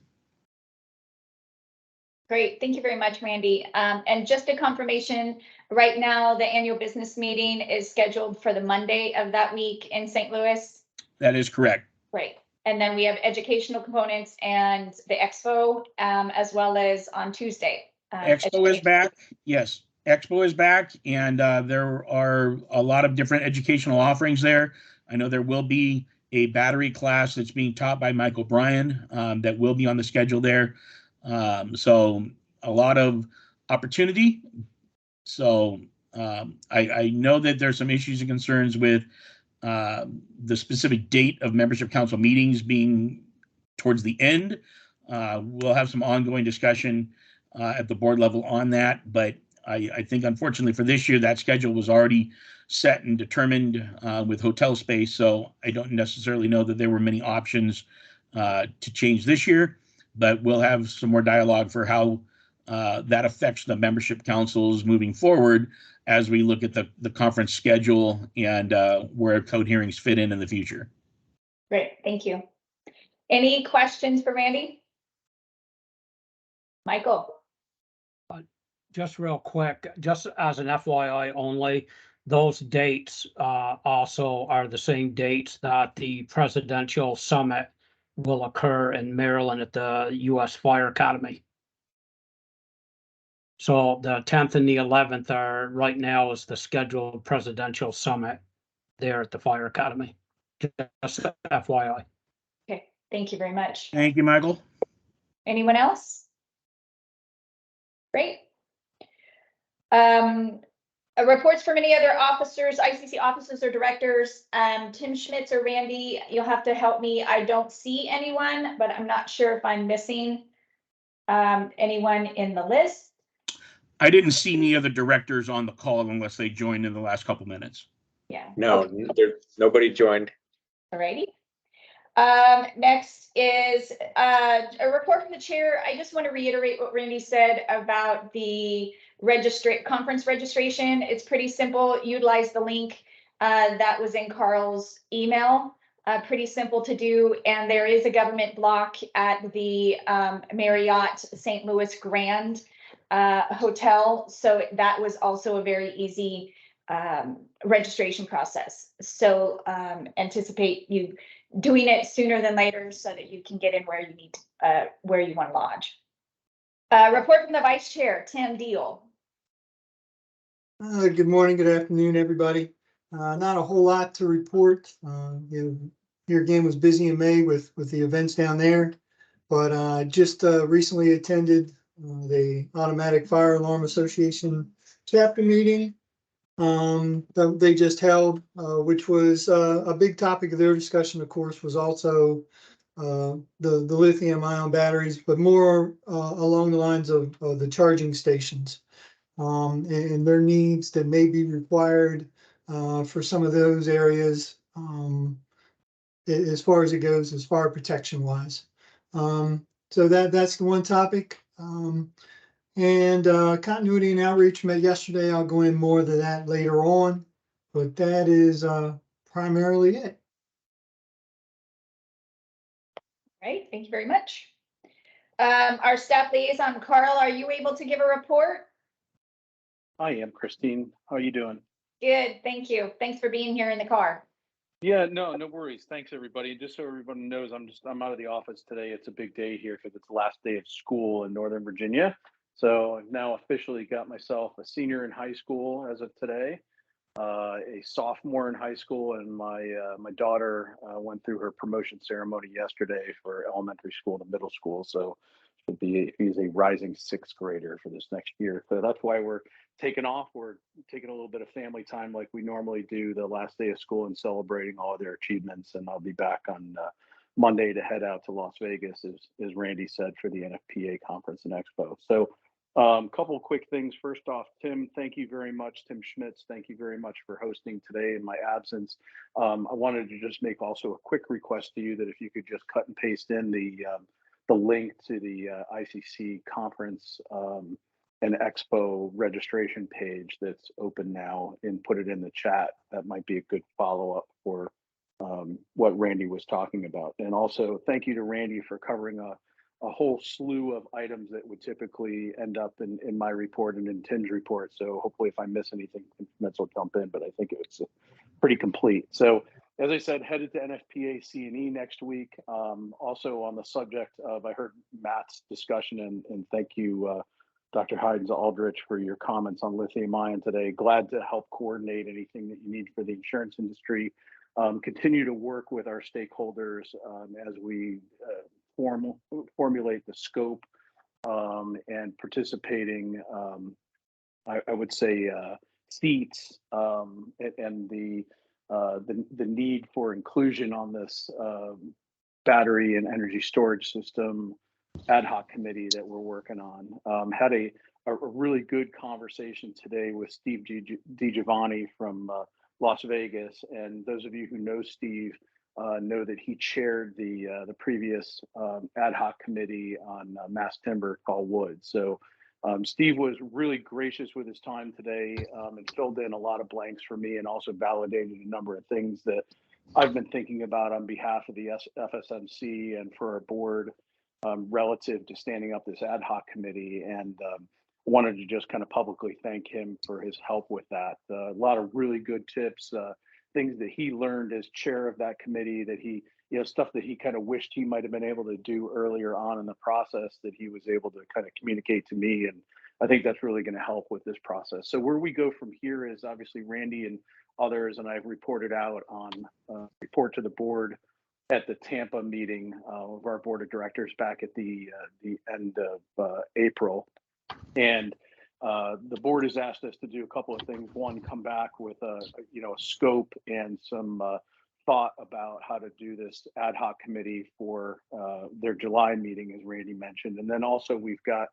Great. Thank you very much, Randy. And just a confirmation, right now, the annual business meeting is scheduled for the Monday of that week in St. Louis. That is correct. Right. And then we have educational components and the expo, as well as on Tuesday. Expo is back. Yes, Expo is back, and there are a lot of different educational offerings there. I know there will be a battery class that's being taught by Michael Bryan that will be on the schedule there. So a lot of opportunity. So I know that there's some issues and concerns with the specific date of membership council meetings being towards the end. We'll have some ongoing discussion at the board level on that, but I think unfortunately for this year, that schedule was already set and determined with hotel space. So I don't necessarily know that there were many options to change this year, but we'll have some more dialogue for how that affects the membership councils moving forward as we look at the conference schedule and where code hearings fit in the future. Great, thank you. Any questions for Randy? Michael? Just real quick, just as an FYI only, those dates also are the same dates that the presidential summit will occur in Maryland at the U.S. Fire Academy. So the 10th and the 11th are right now is the scheduled presidential summit there at the Fire Academy. Just FYI. Okay, thank you very much. Thank you, Michael. Anyone else? Great. Reports from any other officers, ICC officers or directors. Tim Schmitz or Randy, you'll have to help me. I don't see anyone, but I'm not sure if I'm missing anyone in the list. I didn't see any other directors on the call unless they joined in the last couple minutes. Yeah. No, Okay. nobody joined. Alrighty. Next is a report from the chair. I just want to reiterate what Randy said about the conference registration. It's pretty simple. Utilize the link that was in Carl's email. Pretty simple to do. And there is a government block at the Marriott St. Louis Grand Hotel. So that was also a very easy registration process. So anticipate you doing it sooner than later so that you can get in where you need to, where you want to lodge. Report from the vice chair, Tim Diehl. Good morning, good afternoon, everybody. Not a whole lot to report. Your game was busy in May with the events down there, but just recently attended the Automatic Fire Alarm Association chapter meeting that they just held, which was a big topic of their discussion, of course, was also the lithium-ion batteries, but more along the lines of the charging stations and their needs that may be required for some of those areas as far as it goes, as far protection-wise. So that's the one topic. And continuity and outreach met yesterday. I'll go in more to that later on, but that is primarily it. Right, thank you very much. Our staff liaison, Carl, are you able to give a report? I am, Christine. How are you doing? Good, thank you. Thanks for being here in the car. Yeah, no worries. Thanks, everybody. Just so everyone knows, I'm out of the office today. It's a big day here because it's the last day of school in Northern Virginia. So I've now officially got myself a senior in high school as of today, a sophomore in high school, and my daughter went through her promotion ceremony yesterday for elementary school to middle school. So he's a rising sixth grader for this next year. So that's why we're taking off. We're taking a little bit of family time like we normally do the last day of school and celebrating all of their achievements. And I'll be back on Monday to head out to Las Vegas, as Randy said, for the NFPA conference and expo. So couple of quick things. First off, Tim, thank you very much. Tim Schmitz, thank you very much for hosting today in my absence. I wanted to just make also a quick request to you that if you could just cut and paste in the link to the ICC conference and expo registration page that's open now and put it in the chat. That might be a good follow-up for what Randy was talking about. And also thank you to Randy for covering a whole slew of items that would typically end up in my report and in Tim's report. So hopefully if I miss anything, Metz will jump in, but I think it's pretty complete. So as I said, headed to NFPA C&E next week. Also on the subject of, I heard Matt's discussion, and thank you, Dr. Hines Aldrich, for your comments on lithium ion today. Glad to help coordinate anything that you need for the insurance industry. Continue to work with our stakeholders as we formulate the scope and participating, I would say, seats and the need for inclusion on this battery and energy storage system ad hoc committee that we're working on. Had a really good conversation today with Steve DiGiovanni from Las Vegas, and those of you who know Steve know that he chaired the previous ad hoc committee on mass timber called Wood. So Steve was really gracious with his time today and filled in a lot of blanks for me and also validated a number of things that I've been thinking about on behalf of the FSMC and for our board relative to standing up this ad hoc committee, and wanted to just kind of publicly thank him for his help with that. A lot of really good tips, things that he learned as chair of that committee that he, stuff that he kind of wished he might have been able to do earlier on in the process that he was able to kind of communicate to me. And I think that's really going to help with this process. So where we go from here is obviously Randy and others, and I've reported out on report to the board at the Tampa meeting of our board of directors back at the end of April. And the board has asked us to do a couple of things. One, come back with a scope and some thought about how to do this ad hoc committee for their July meeting, as Randy mentioned. And then also we've got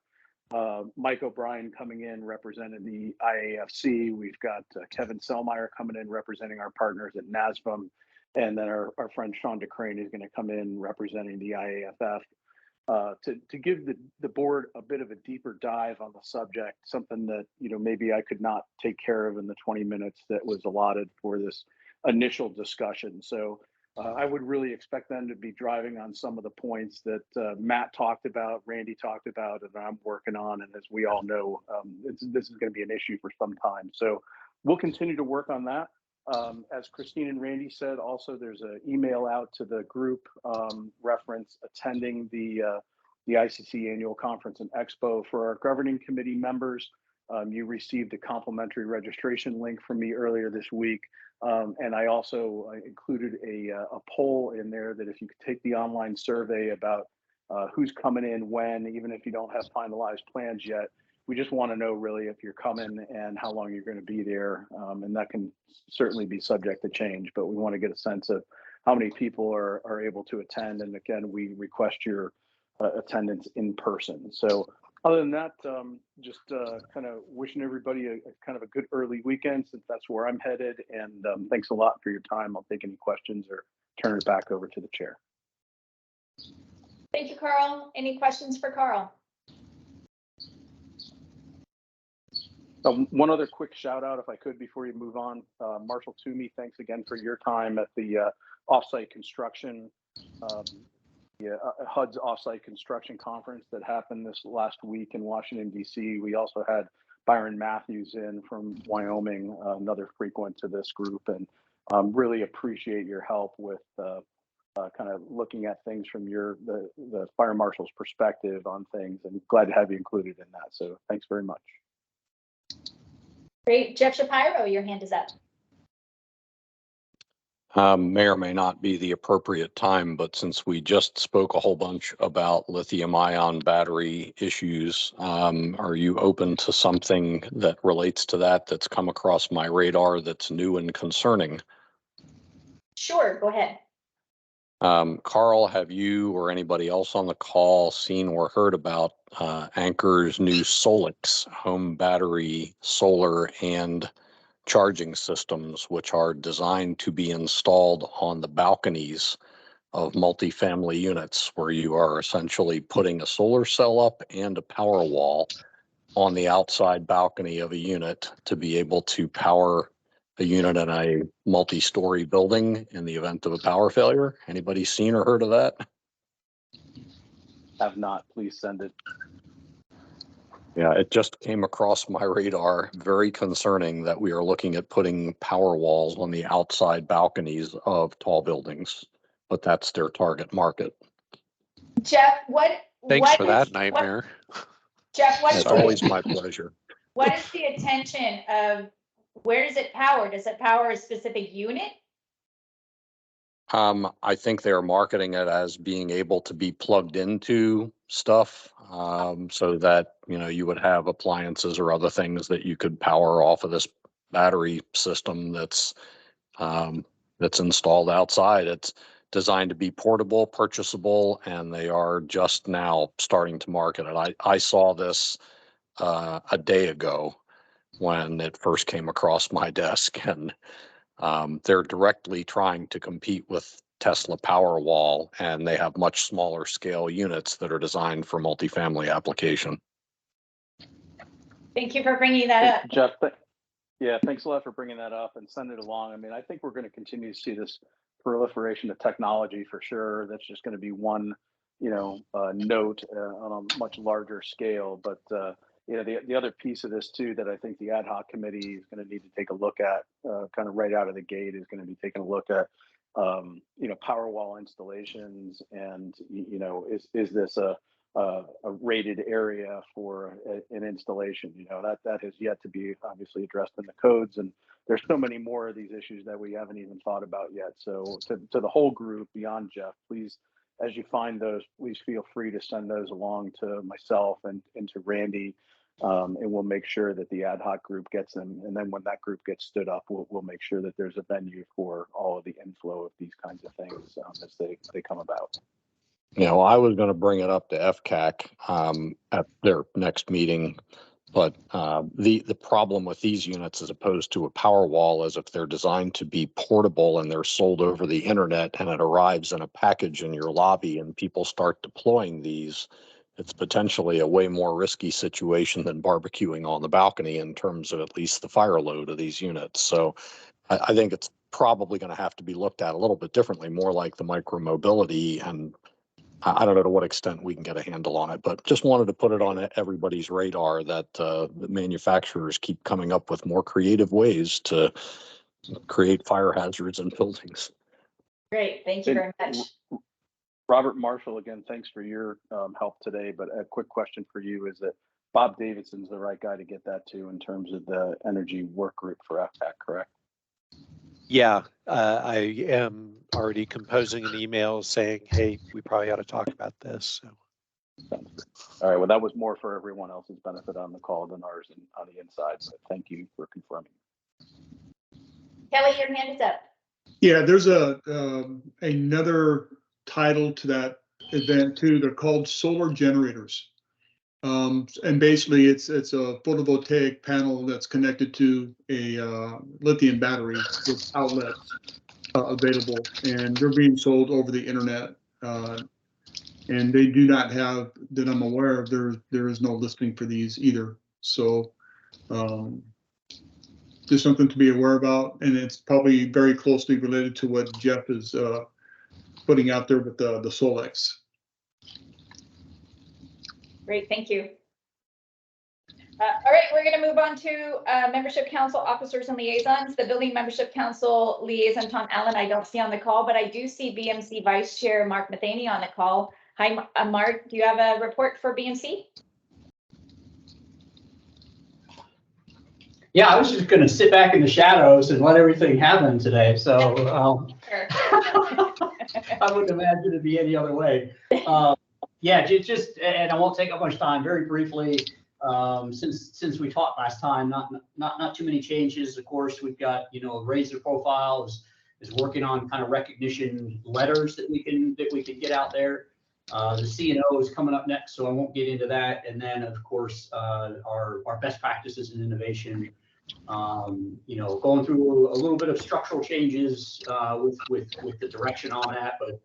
Mike O'Brien coming in representing the IAFC. We've got Kevin Selmeyer coming in representing our partners at NASVM. And then our friend Sean DeCrane is going to come in representing the IAFF. To give the board a bit of a deeper dive on the subject, something that maybe I could not take care of in the 20 minutes that was allotted for this initial discussion. So I would really expect them to be driving on some of the points that Matt talked about, Randy talked about, and I'm working on. And as we all know, this is going to be an issue for some time. So we'll continue to work on that. As Christine and Randy said, also there's an email out to the group reference attending the ICC annual conference and expo. For our governing committee members, you received a complimentary registration link from me earlier this week. And I also included a poll in there that if you could take the online survey about who's coming in when, even if you don't have finalized plans yet. We just want to know really if you're coming and how long you're going to be there. And that can certainly be subject to change, but we want to get a sense of how many people are able to attend. And again, we request your attendance in person. So other than that, just kind of wishing everybody a kind of a good early weekend, since that's where I'm headed. And thanks a lot for your time. I'll take any questions or turn it back over to the chair. Thank you, Carl. Any questions for Carl? One other quick shout out, if I could, before you move on. Marshal Toomey, thanks again for your time at the offsite construction, HUD's offsite construction conference that happened this last week in Washington, D.C. We also had Byron Matthews in from Wyoming, another frequent to this group, and really appreciate your help with kind of looking at things from the fire marshal's perspective on things, and glad to have you included in that. So thanks very much. Great. Jeff Shapiro, your hand is up. May or may not be the appropriate time, but since we just spoke a whole bunch about lithium-ion battery issues, are you open to something that relates to that that's come across my radar that's new and concerning? Sure, go ahead. Carl, have you or anybody else on the call seen or heard about Anchor's new Solix home battery, solar, and charging systems, which are designed to be installed on the balconies of multifamily units, where you are essentially putting a solar cell up and a power wall on the outside balcony of a unit to be able to power a unit in a multi-story building in the event of a power failure? Anybody seen or heard of that? Have not. Please send it. Yeah, it just came across my radar. Very concerning that we are looking at putting power walls on the outside balconies of tall buildings, but that's their target market. Jeff, Thanks for that nightmare. Jeff, It's always my pleasure. What is the attention of, where does it power? Does it power a specific unit? I think they're marketing it as being able to be plugged into stuff, so that, you know, you would have appliances or other things that you could power off of this battery system that's installed outside. It's designed to be portable, purchasable, and they are just now starting to market it. I saw this a day ago when it first came across my desk, and they're directly trying to compete with Tesla Powerwall, and they have much smaller scale units that are designed for multifamily application. Thank you for bringing that up. Jeff, yeah, thanks a lot for bringing that up and send it along. I mean, I think we're going to continue to see this proliferation of technology for sure. That's just going to be one, note on a much larger scale. But the other piece of this too that I think the ad hoc committee is going to need to take a look at, kind of right out of the gate, is going to be taking a look at, Powerwall installations, and is this a rated area for an installation? That has yet to be obviously addressed in the codes, and there's so many more of these issues that we haven't even thought about yet. So to the whole group beyond Jeff, please, as you find those, please feel free to send those along to myself and to Randy, and we'll make sure that the ad hoc group gets them. And then when that group gets stood up, we'll make sure that there's a venue for all of the inflow of these kinds of things as they come about. I was going to bring it up to FCAC at their next meeting, but the problem with these units as opposed to a power wall is if they're designed to be portable and they're sold over the internet and it arrives in a package in your lobby and people start deploying these, it's potentially a way more risky situation than barbecuing on the balcony in terms of at least the fire load of these units. So I think it's probably going to have to be looked at a little bit differently, more like the micromobility, and I don't know to what extent we can get a handle on it, but just wanted to put it on everybody's radar that the manufacturers keep coming up with more creative ways to create fire hazards in buildings. Great, thank you very much. Robert Marshall, again, thanks for your help today, but a quick question for you is that Bob Davidson's the right guy to get that to in terms of the energy work group for FPAC, correct? Yeah, I am already composing an email saying, hey, we probably ought to talk about this. So. All right, well, that was more for everyone else's benefit on the call than ours and on the inside, but thank you for confirming. Kelly, your hand is up. Yeah, there's another title to that event too. They're called solar generators. And basically it's a photovoltaic panel that's connected to a lithium battery with outlets available, and they're being sold over the internet. And they do not have, that I'm aware of, there is no listing for these either. So just something to be aware about, and it's probably very closely related to what Jeff is putting out there with the Solex. Great, thank you. All right, we're going to move on to membership council officers and liaisons. The building membership council liaison, Tom Allen, I don't see on the call, but I do see BMC Vice Chair Mark Matheny on the call. Hi, Mark, do you have a report for BMC? Yeah, I was just going to sit back in the shadows and let everything happen today. So Sure. I wouldn't imagine it'd be any other way. Yeah, just and I won't take up much time. Very briefly, since we talked last time, not too many changes. Of course, we've got raise the profile is working on kind of recognition letters that we can get out there. The C&O is coming up next, so I won't get into that. And then, of course, our best practices in innovation. Going through a little bit of structural changes with the direction on that, but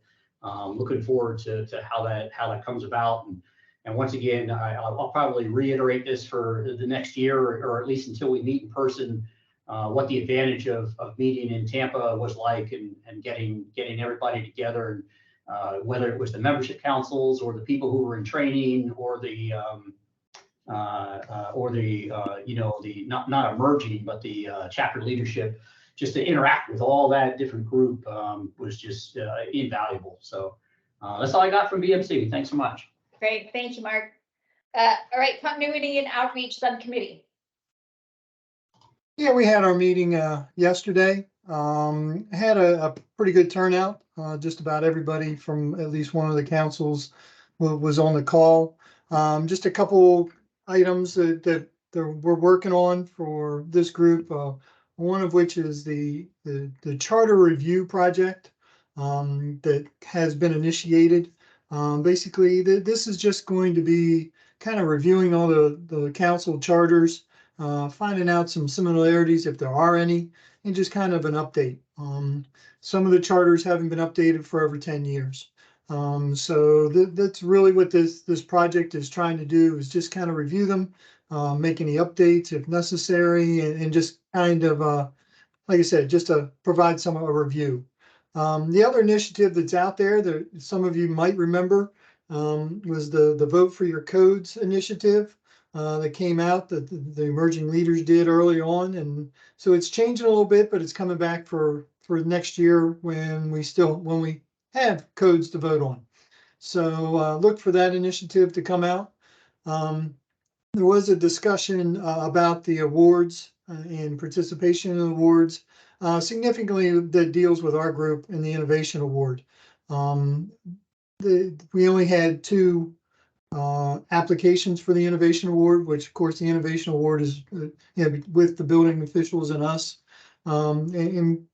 looking forward to how that comes about. And once again, I'll probably reiterate this for the next year, or at least until we meet in person, what the advantage of meeting in Tampa was like, and getting everybody together, and whether it was the membership councils or the people who were in training or the not emerging, but the chapter leadership, just to interact with all that different group was just invaluable. So that's all I got from BMC. Thanks so much. Great, thank you, Mark. All right, continuity and outreach subcommittee. Yeah, we had our meeting yesterday. Had a pretty good turnout. Just about everybody from at least one of the councils was on the call. Just a couple items that we're working on for this group. One of which is the charter review project that has been initiated. Basically, this is just going to be kind of reviewing all the council charters, finding out some similarities if there are any, and just kind of an update. Some of the charters haven't been updated for over 10 years. So that's really what this project is trying to do, is just kind of review them, make any updates if necessary, and just kind of, like I said, just to provide some of a review. The other initiative that's out there that some of you might remember was the Vote for Your Codes initiative that came out that the emerging leaders did early on. And so it's changing a little bit, but it's coming back for next year when we have codes to vote on. So look for that initiative to come out. There was a discussion about the awards and participation in the awards, significantly that deals with our group in the Innovation Award. We only had 2 applications for the Innovation Award, which of course the Innovation Award is with the building officials and us. And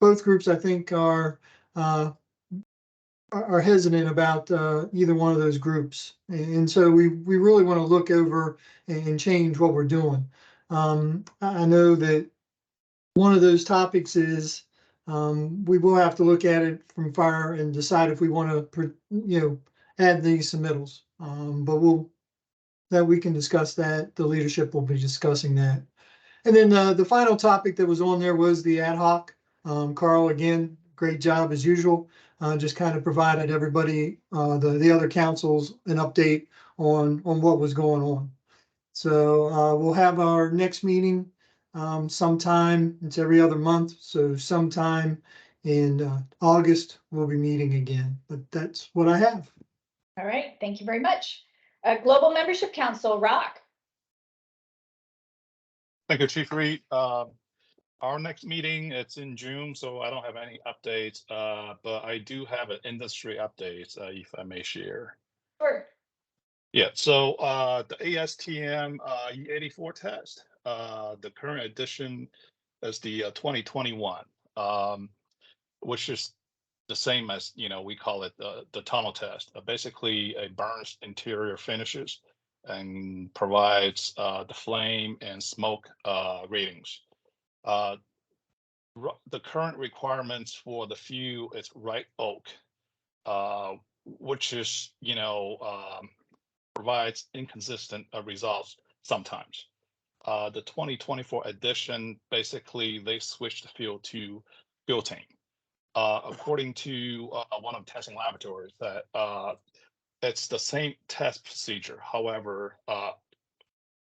both groups, I think, are hesitant about either one of those groups, and so we really want to look over and change what we're doing. I know that one of those topics is we will have to look at it from fire and decide if we want to add these submittals, but we can discuss that. The leadership will be discussing that. And then the final topic that was on there was the ad hoc. Carl, again, great job as usual. Just kind of provided everybody, the other councils, an update on what was going on. So we'll have our next meeting sometime. It's every other month, so sometime in August we'll be meeting again. But that's what I have. All right, thank you very much. Global Membership Council, Rock. Thank you, Chief Reed. Our next meeting, it's in June, so I don't have any updates, but I do have an industry update, if I may share. Sure. Yeah, so the ASTM E84 test, the current edition is the 2021, which is the same as, we call it the tunnel test. Basically, it burns interior finishes and provides the flame and smoke ratings. The current requirements for the fuel is white oak. which is, provides inconsistent results sometimes. The 2024 edition, basically, they switched the field to butane. According to one of the testing laboratories, that it's the same test procedure. However,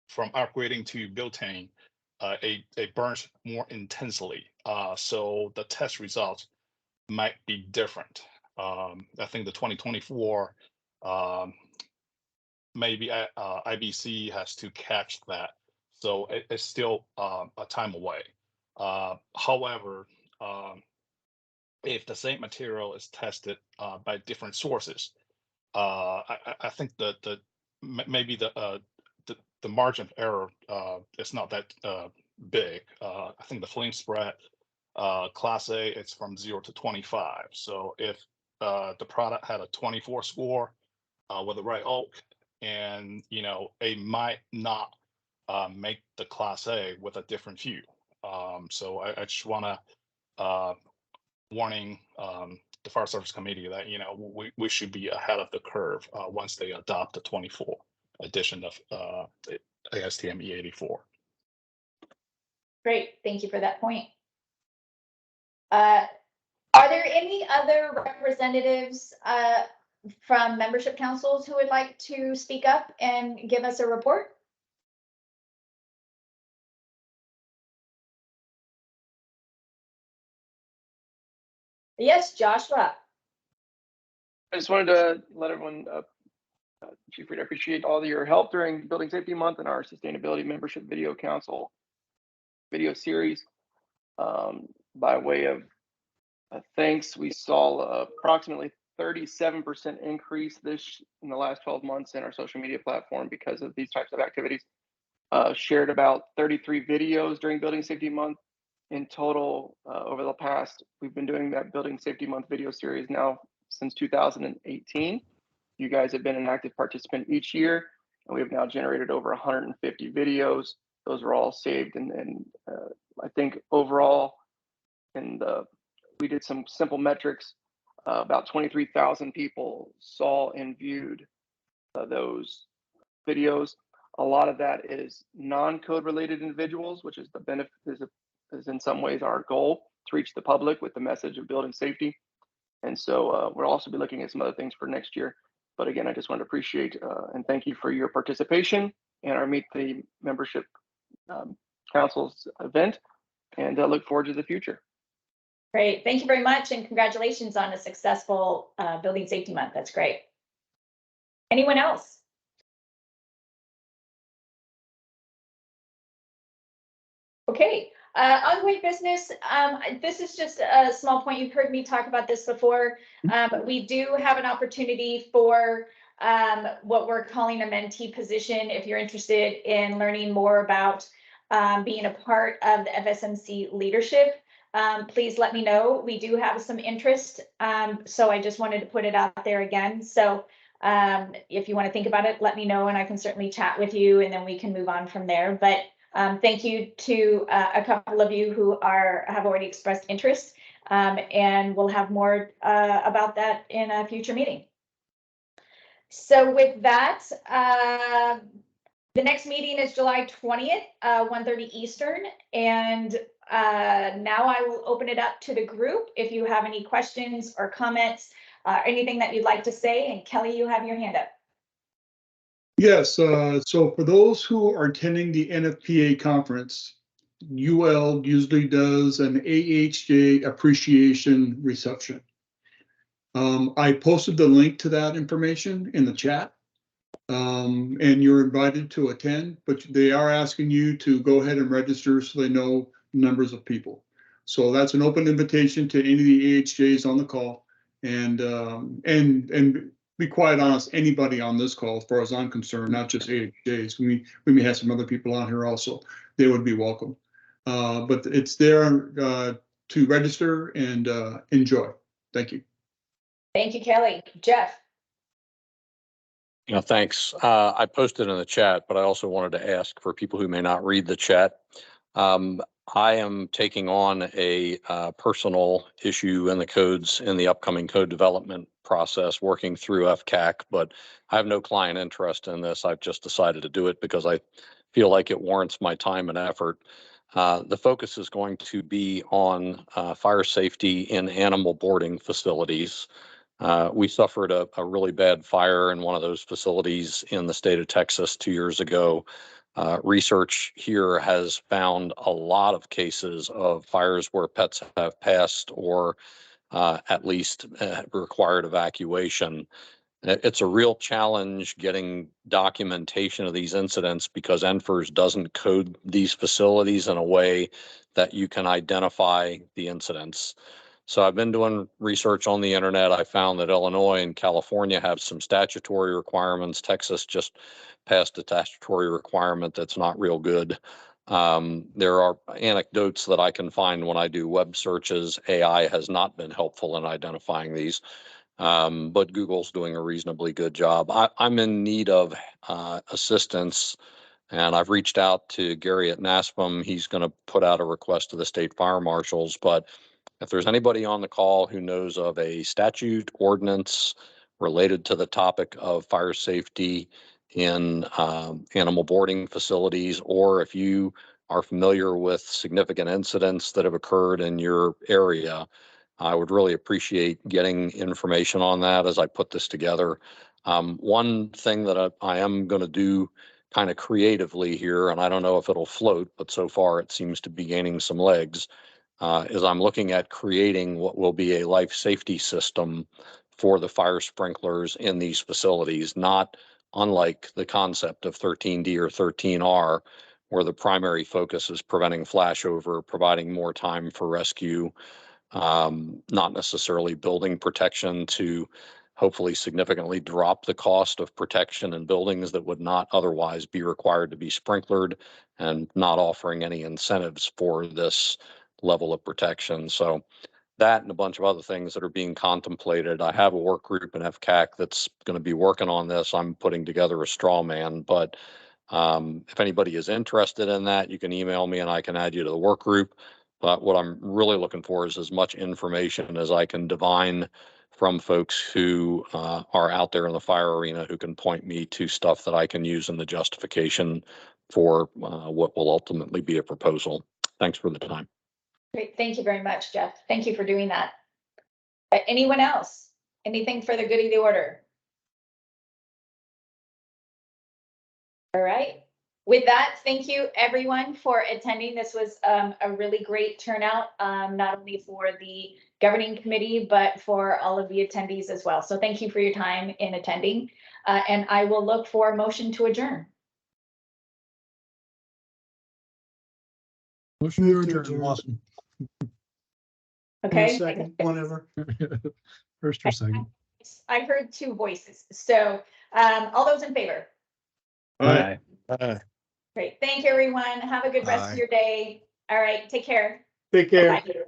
from upgrading to butane, it burns more intensely. So the test results might be different. I think the 2024, maybe IBC has to catch that. So it's still a time away. However, if the same material is tested by different sources, I think that maybe the margin of error is not that big. I think the flame spread class A, it's from 0 to 25. So if the product had a 24 score with the right oak, and it might not make the class A with a different view. So I just want to warning the Fire Service Committee that we should be ahead of the curve once they adopt the 24 edition of ASTM E84. Great, thank you for that point. Are there any other representatives from membership councils who would like to speak up and give us a report? Yes, Joshua. I just wanted to let everyone, Chief Reed, I appreciate all of your help during Building Safety Month and our Sustainability Membership Video Council video series. By way of thanks, we saw approximately 37% increase in the last 12 months in our social media platform because of these types of activities. Shared about 33 videos during Building Safety Month. In total, over the past, we've been doing that Building Safety Month video series now since 2018. You guys have been an active participant each year, and we have now generated over 150 videos. Those are all saved, and I think overall, we did some simple metrics. About 23,000 people saw and viewed those videos. A lot of that is non-code related individuals, which is the benefit, is in some ways our goal to reach the public with the message of building safety. And so we'll also be looking at some other things for next year. But again, I just want to appreciate and thank you for your participation in our Meet the Membership Council's event, and I look forward to the future. Great, thank you very much, and congratulations on a successful Building Safety Month. That's great. Anyone else? Okay, ongoing business. This is just a small point. You've heard me talk about this before. We do have an opportunity for what we're calling a mentee position. If you're interested in learning more about being a part of the FSMC leadership, please let me know. We do have some interest. So I just wanted to put it out there again. So if you want to think about it, let me know, and I can certainly chat with you, and then we can move on from there. But thank you to a couple of you who have already expressed interest, and we'll have more about that in a future meeting. So with that, the next meeting is July 20th, 1:30 Eastern, and now I will open it up to the group. If you have any questions or comments, anything that you'd like to say, and Kelly, you have your hand up. Yes, so for those who are attending the NFPA conference, UL usually does an AHJ appreciation reception. I posted the link to that information in the chat, and you're invited to attend, but they are asking you to go ahead and register so they know numbers of people. So that's an open invitation to any of the AHJs on the call, and be quite honest, anybody on this call, as far as I'm concerned, not just AHJs. We may have some other people on here also. They would be welcome. But it's there to register and enjoy. Thank you. Thank you, Kelly. Jeff. Thanks. I posted in the chat, but I also wanted to ask for people who may not read the chat. On I am taking on a personal issue in the codes in the upcoming code development process, working through FCAC, but I have no client interest in this. I've just decided to do it because I feel like it warrants my time and effort. The focus is going to be on fire safety in animal boarding facilities. We suffered a really bad fire in one of those facilities in the state of Texas 2 years ago. Research here has found a lot of cases of fires where pets have passed or at least required evacuation. It's a real challenge getting documentation of these incidents because NFIRS doesn't code these facilities in a way that you can identify the incidents. So I've been doing research on the internet. I found that Illinois and California have some statutory requirements. Texas just passed a statutory requirement that's not real good. There are anecdotes that I can find when I do web searches. AI has not been helpful in identifying these, but Google's doing a reasonably good job. I'm in need of assistance, and I've reached out to Gary at NASPM. He's going to put out a request to the state fire marshals, but if there's anybody on the call who knows of a statute ordinance related to the topic of fire safety in animal boarding facilities, or if you are familiar with significant incidents that have occurred in your area, I would really appreciate getting information on that as I put this together. One thing that I am going to do kind of creatively here, and I don't know if it'll float, but so far it seems to be gaining some legs, is I'm looking at creating what will be a life safety system for the fire sprinklers in these facilities, not unlike the concept of 13D or 13R, where the primary focus is preventing flashover, providing more time for rescue, not necessarily building protection to hopefully significantly drop the cost of protection in buildings that would not otherwise be required to be sprinklered, and not offering any incentives for this level of protection. So that and a bunch of other things that are being contemplated. I have a work group in FCAC that's going to be working on this. I'm putting together a straw man, but if anybody is interested in that, you can email me and I can add you to the work group. But what I'm really looking for is as much information as I can divine from folks who are out there in the fire arena who can point me to stuff that I can use in the justification for what will ultimately be a proposal. Thanks for the time. Great. Thank you very much, Jeff. Thank you for doing that. Anyone else? Anything for the good of the order? All right. With that, thank you everyone for attending. This was a really great turnout, not only for the governing committee, but for all of the attendees as well. So thank you for your time in attending, and I will look for a motion to adjourn. Motion to adjourn, Wassom. Okay. Second, whatever. First or second. I heard two voices. So all those in favor? Aye. Great. Thank you, everyone. Have a good rest of your day. All right. Take care. Take care. Bye.